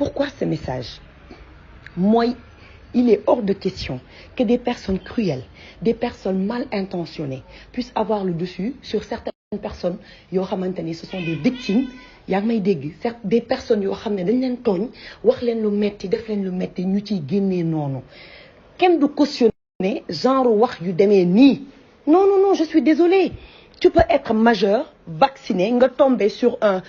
Pourquoi ce message? Moi, il est hors de question que des personnes cruelles, des personnes mal intentionnées puissent avoir le dessus sur certaines personnes. Yo xamanteni ce sont des victimes. Yaa ngi may dégg des personnes yoo xam ne dañ leen tooñ wax leen lu metti def leen lu metti ñu ciy génnee noonu kenn du cautionner genre wax yu demee nii. Non, non, non, je suis désolée. Tu peux être majeur, vacciné, nga tomber sur un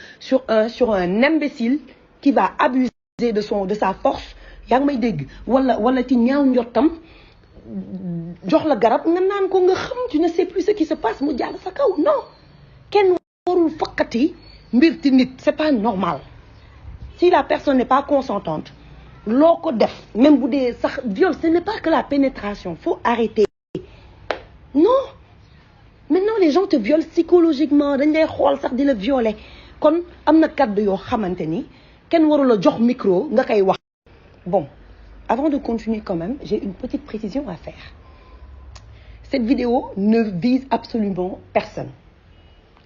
imbécile qui va abuser de sa force. Yaa ngi may dégg wala ci ñaaw njottam jox la garab nga naan ko nga xam tu ne sais plus ce qui se passe mu jàll sa kaw. Non, kenn warul fokkati mbir ci nit, c'est pas normal. Si la personne n'est pas consentante, loo ko def même bu dee sax viol, ce n'est pas que la pénétration, faut arrêter. Non, maintenant les gens te violent psychologiquement, dañ lay xool sax di la violer. Kon am na kàddu yoo xamante ni kenn warul la jox micro nga koy wax. Bon, avant de continuer quand même, j'ai une petite précision à faire. Cette vidéo ne vise absolument personne.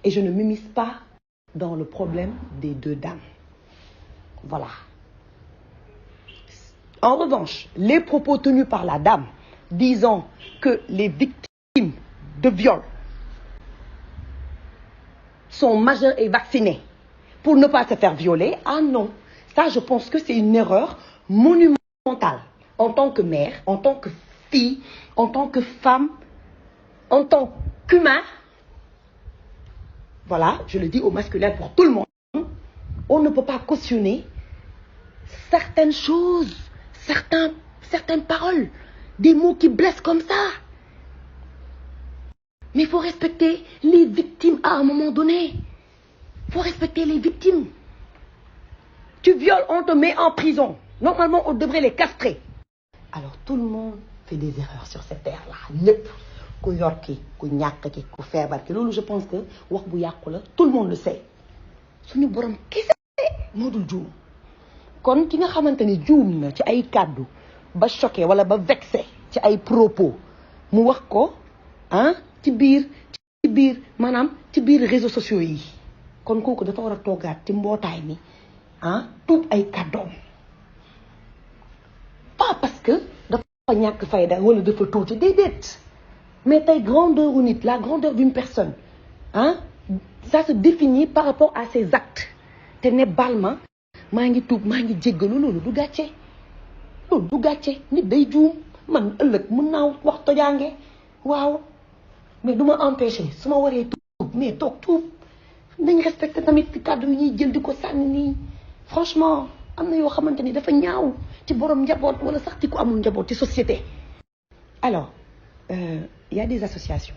Et je ne m'immisce pas dans le problème des deux dames. Voilà. En revanche, les propos tenus par la dame disant que les victimes de viol sont majeures et vaccinées pour ne pas se faire violer, ah non, ça je pense que c'est une erreur monumentale. En tant que mère, en tant que fille, en tant que femme, en tant qu'humain, voilà, je le dis au masculin pour tout le monde, on ne peut pas cautionner certaines choses, certaines paroles, des mots qui blessent comme ça. Mais il faut respecter les victimes à un moment donné. Il faut respecter les victimes. Tu violes, on te met en prison. Normalement, on devrait les castrer. Alors, tout le monde fait des erreurs sur cette terre-là. Ñëpp ku yor ki ku ñàkk ki ku feebar ki loolu je pense que wax bu yàqu la tout le monde le sait. Suñu borom kese moo dul juum. Kon ki nga xamante ni juum na ci ay kàddu ba choqué wala ba vexé ci ay propos mu wax ko ci biir maanaam ci biir réseaux sociaux yi kon kooku dafa war a toogaat ci mbootaay mi tuub ay kàddoom. Pas parce que dafa ñàkk fayda wala dafa tuuti déedéet mais tey grandeur u nit la grandeur d'une personne ça se définit par rapport à ses actes te ne baal ma maa ngi tuub maa ngi jéggalu loolu du gàcce nit day juum man ëllëg mën naa wax tojaange waaw mais du ma empêcher su ma waree tuub mais toog tuub nañ respecté tamit kàddu yi ñuy jël di ko sànni nii franchement am na yoo xamante ni dafa ñaaw ci borom njaboot wala sax ci ku amul njaboot ci société. Alors y a des associations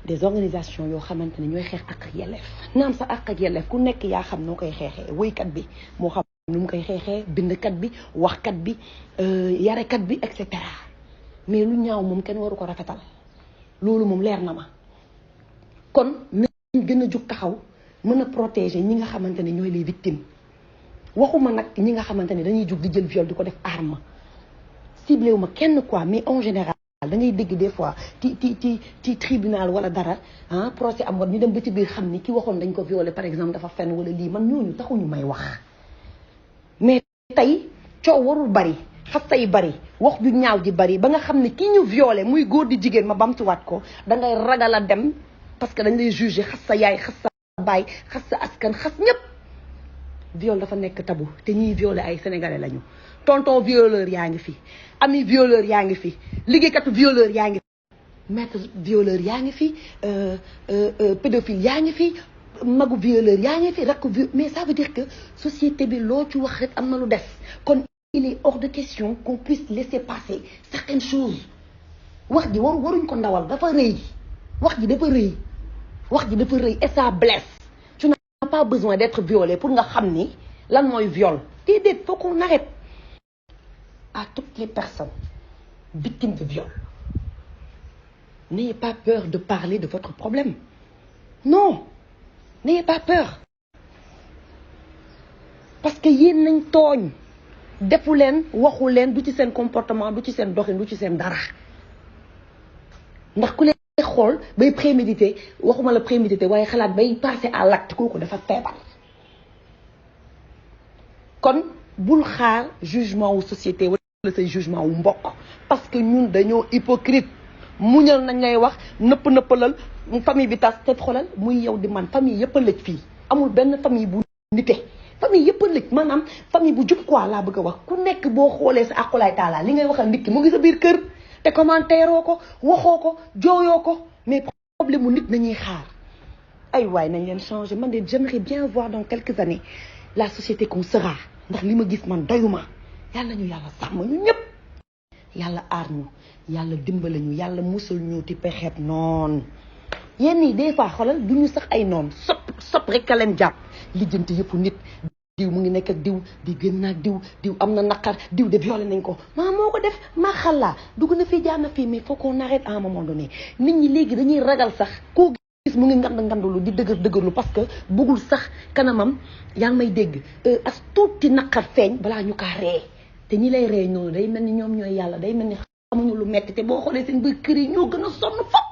des organisations yoo xamante ne ñooy xeex ak yelleef naam sa ak yelleef ku nekk yaa xam noo koy xeexee woykat bi moo xam nu mu koy xeexee bindkat bi waxkat bi yarekat bi et cetera mais lu ñaaw moom kenn waru ko rafetal loolu moom leer na ma kon nañ gën a jug taxaw mën a protéger ñi nga xamante ne ñooy les victimes waxuma nag ñi nga xamante ne dañuy jug di jël viol di ko def arme ciblé wu ma kenn quoi mais en général da ngay dégg des fois ci tribunal wala dara procès am war ñu dem ba ci biir xam ni ki waxoon dañ ko violé par exemple dafa fen wala lii man ñooñu taxuñu may wax mais tey coow warul bari xasta yi bari wax ju ñaaw ji bari ba nga xam ne ki ñu violé muy góor di jigéen ma bamtuwaat ko da ngay ragal a dem parce que dañ lay jugé xas sa yaay xas sa baay xas sa askan xas ñëpp viol dafa nekk tabou te ñiy violé ay sénégalais lañu tonton violeur yaa ngi fi ami violeur yaa ngi fi liggéeykatu violeur yaa ngi fi maître violeur yaa ngi fi pédophile yaa ngi fi magu violeur yaa ngi fi rakku mais ça veut dire que société bi loo ci wax rek am na lu des kon il est hors de question qu'on puisse laisser passer certaines choses wax ji waruñ ko ndawal dafa rëy wax ji dafa rëy et ça blesse. Tu n'as pas besoin d'être violé pour nga xam ni lan mooy viol déedéet faut qu'on arrête. À toutes les personnes victimes de viol, n'ayez pas peur de parler de votre problème. Non, n'ayez pas peur. Parce que yéen nañ tooñ defu leen waxu leen du ci seen comportement du ci seen doxin du ci seen dara ndax ku leen xool bay prémédité waxuma la prémédité waaye xalaat bay passer à l'acte kooku dafa feebar. kon bul xaar jugement wu société wala say jugement wu mbokk parce que ñun dañoo hypocrite muñal nañ lay wax nëppalal famille bi tas te xolal muy yow di man famille yëpp a lëj fii amul benn famille bu nite famille yëpp a lëj maanaam famille bu jub quoi laa bëgg a wax ku nekk boo xoolee sa aqulaay taala li ngay waxal nit ki mu ngi sa biir kër te commentaire oo ko waxoo ko jooyoo ko mais problème mu nit nañuy xaar ay waay nañ leen changer man de j'aimerais bien voir dans quelques années la société qu'on sera ndax li ma gis man doyuma yàlla ñu yàlla sàmm ñu ñëpp yàlla aar ñu yàlla dimbale ñu yàlla musul ñu ti pexeet noonu yenn yi des fois xoolal du ñu sax ay noonu sop rek ka leen jàpp lijjanti yëpp nit diw mu ngi nekk ak diw di gën naag diw am na naqar diw de violé nañ ko maa moo ko def maa xallaa dugg na fii jaar na fii mais faut qu'on arrête à un moment donné nit ñi léegi dañuy ragal sax koo gis mu ngi ngandulu di dëgërlu parce que bëggul sax kanamam yaa ngi may dégg as tuuti naqar feeñ balaa ñu kaa ree te ñi lay ree noonu day mel ni ñoom ñooy yàlla day mel ni xamuñu lu metti te boo xoolee seen biir kër yi ñoo gën a sonn fop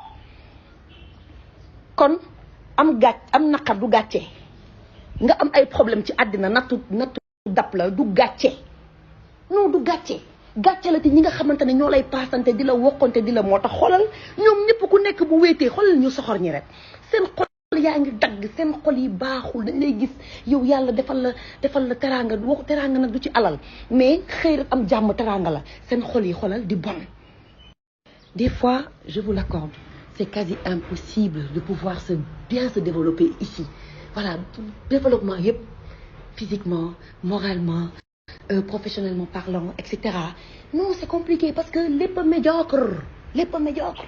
kon am naqar du gàccee nga am ay problème ci àddina nattu dab la du gàcce non du gàcce la te ñi nga xamante ne ñoo lay paasante di la wokkante di la moo tax xoolal ñoom ñëpp ku nekk bu wéetee xoolal ñu soxor ñi rek seen xol yaa ngi dagg seen xol yi baaxul dañ lay gis yow yàlla defal la teraanga waxu teraanga nag du ci alal mais xëy rek am jàmm teraanga la seen xol yi xoolal di bon des fois je vous l'accorde c'est quasi impossible de pouvoir bien se développer ici voilà développement yëpp physiquement moralement professionnellement parlant etc non c'est compliqué parce que lépp médiocre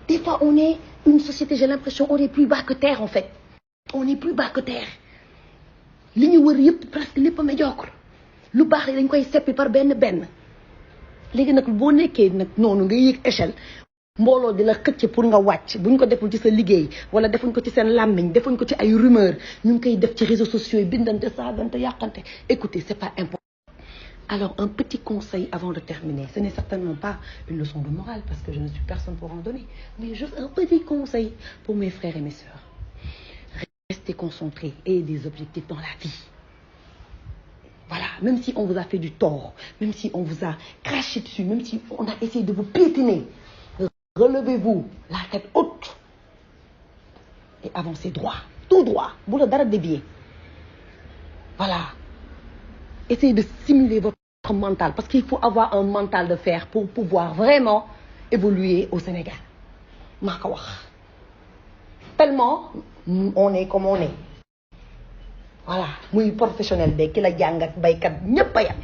des fois on est une société j'ai l'impression on est plus bas que terre en fait on est plus bas que terre li ñu wër yëpp presque lépp médiocre lu baax la dañ koy seppi par benn léegi nag boo nekkee nag noonu nga yéeg échelle mbooloo di la xëcc pour nga wàcc buñ ko deful ci sa liggéey wala defuñ ko ci seen làmmiñ defuñ ko ci ay rumeur ñu ngi koy def ci réseaux sociaux yi bindante saagante yàqante écoutez c'est pas important. Alors un petit conseil avant de terminer ce n'est certainement pas une leçon de morale parce que je ne suis personne pour en donner mais juste un petit conseil pour mes frères et mes sœurs. Restez concentrés et des objectifs dans la vie. Voilà, même si on vous a fait du tort, même si on vous a craché dessus, même si on a essayé de vous piétiner, relevez-vous la tête haute et avancez droit, tout droit, bu la dara dévier. Voilà, essayez de simuler votre mental parce qu'il faut avoir un mental de fer pour pouvoir vraiment évoluer au Sénégal. maa ko wax tellement on est comme on est. Voilà muy professionnel de ki la jàng ak baykat ñëpp a yem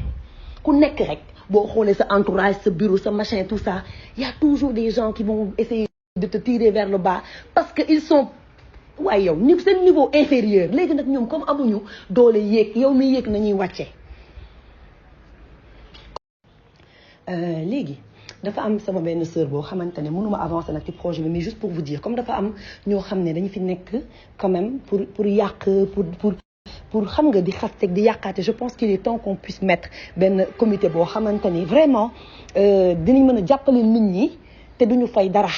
ku nekk rek boo xoolee sa entourage sa bureau sa machin tout ça il y a toujours des gens qui vont essayer de te tirer vers le bas parce que ils sont waaye yow ni seen niveau inférieur léegi nag ñoom comme amuñu doole yéeg yow mi yéeg nañuy wàcce léegi dafa am sama benn sœur boo xamante ne mënuma avancer nag ci projet bi mais juste pour vous dire comme dafa am ñoo xam ne dañu fi nekk quand même pour yàq pour xam nga di xasteeg di yàqaate je pense qu'il est temps qu'on puisse mettre benn comité boo xamante ni vraiment dinañ mën a jàppale nit ñi te duñu fay dara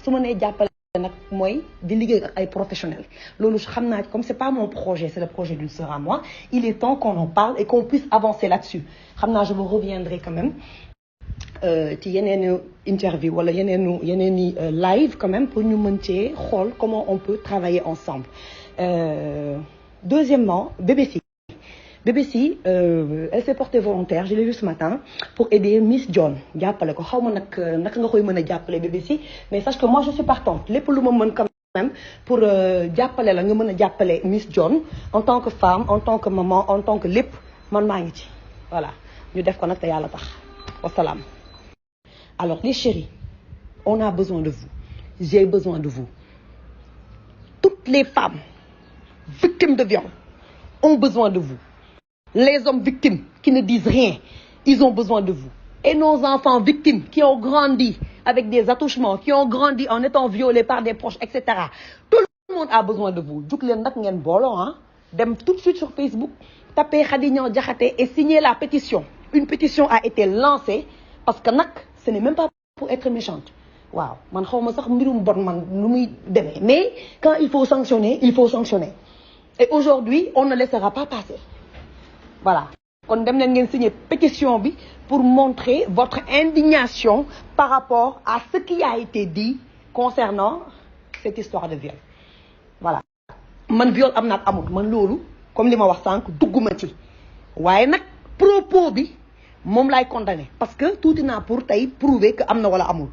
su ma nee jàppale nag mooy di liggéey ak ay professionnels loolu xam naa comme c'est pas mon projet c'est le projet d'une sœur à moi il est temps qu'on en parle et qu'on puisse avancer là-dessus xam naa je vous reviendrai quand même ci yeneeni interview wala yeneeni live quand même pour ñu mën cee xool comment on peut travailler ensemble deuxièmement BBC elle s'est portée volontaire je l'ai vu ce matin pour aider Miss John jàppale ko xaw ma nag naka nga koy mën a jàppale BBC mais sache que moi je suis partante lépp lu ma mën quand même pour jàppale la nga mën a jàppale Miss John en tant que femme en tant que maman en tant que lépp man maa ngi ci voilà ñu def ko nag te yàlla tax wasalaam. Alors les chéris on a besoin de vous j'ai besoin de vous toutes les femmes victimes de viol ont besoin de vous. Les hommes victimes qui ne disent rien, ils ont besoin de vous. Et nos enfants victimes qui ont grandi avec des attouchements, qui ont grandi en étant violés par des proches, etc. Tout le monde a besoin de vous. Juk len nak ngeen bolo hein. Dem tout de suite sur Facebook, tapez Khady Niang Diakhaté et signez la pétition. Une pétition a été lancée parce que nak ce n'est même pas pour être méchante. Waaw, man xawma sax mbirum bon man lu muy démé. Mais quand il faut sanctionner, il faut sanctionner. Et aujourd'hui, on ne laissera pas passer. Voilà. kon dem leen ngeen signer pétition bi pour montrer votre indignation par rapport à ce qui a été dit concernant cette histoire de viol. Voilà man viol am na ak amul man loolu comme li ma wax sànq dugguma ci waaye nag propos bi moom laay condamné parce que tuuti naa pour tey prouver que am na wala amul.